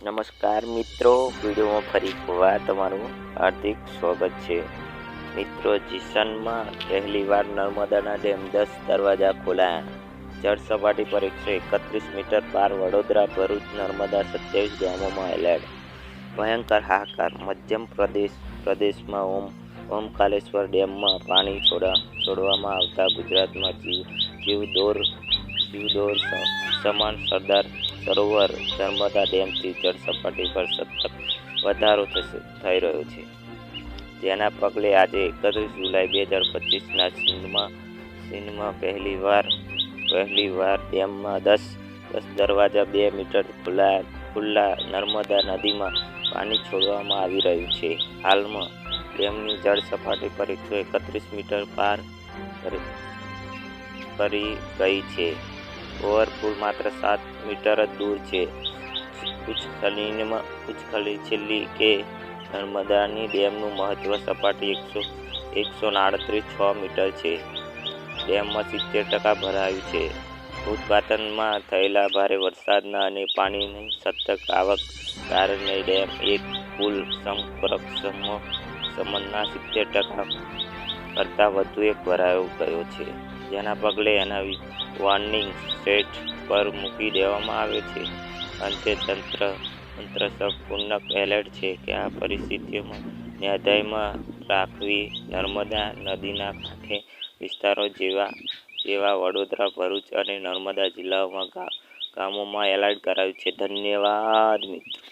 નમસ્કાર મિત્રો, વિડીયોમાં ફરી એકવાર તમારું હાર્દિક સ્વાગત છે। મિત્રો, જીસનમાં પહેલીવાર નર્મદાના ડેમ 10 દરવાજા ખોલાયા। જળ સપાટી પર 131 મીટર પાર વડોદરા, ભરૂચ, નર્મદા 27 ગામોમાં એલર્ટ। ભયંકર હાહાકાર મધ્ય પ્રદેશમાં ઓમકારેશ્વર ડેમમાં પાણી છોડવામાં આવતા ગુજરાતમાં જીવદોર સમાન સરદાર સરોવર નર્મદા ડેમથી જળ સપાટી પર સતત વધારો થઈ રહ્યો છે, જેના પગલે આજે 31 જુલાઈ 2025ના સિંધમાં પહેલીવાર ડેમમાં 10 દરવાજા 2 મીટર ખુલ્લા નર્મદા નદીમાં પાણી છોડવામાં આવી રહ્યું છે। હાલમાં ડેમની જળ સપાટી પર 131 મીટર પાર કરી ગઈ છે। ઓવરફ્લો માત્ર 7 મીટર જ દૂર છે। છેલ્લી કે નર્મદાની ડેમનું મહત્વ સપાટી 138.6 મીટર છે। ડેમમાં 70% ભરાયું છે। ઉદઘાટનમાં થયેલા ભારે વરસાદના અને પાણીની સતત આવક કારણે ડેમ એક કુલ સમરના 70% કરતાં વધુ ભરાઈ ગયો છે, જેના પગલે એના વોર્નિંગ સ્ટેજ પર મૂકી દેવામાં આવ્યો છે। અંતે તંત્ર સંપૂર્ણ એલર્ટ છે કે આ પરિસ્થિતિઓમાં ધ્યાનમાં રાખવી। નર્મદા નદીના કાંઠે વિસ્તારો જેવા વડોદરા, ભરૂચ અને નર્મદા જિલ્લાઓના ગામોમાં એલર્ટ કરાયું છે। ધન્યવાદ મિત્રો।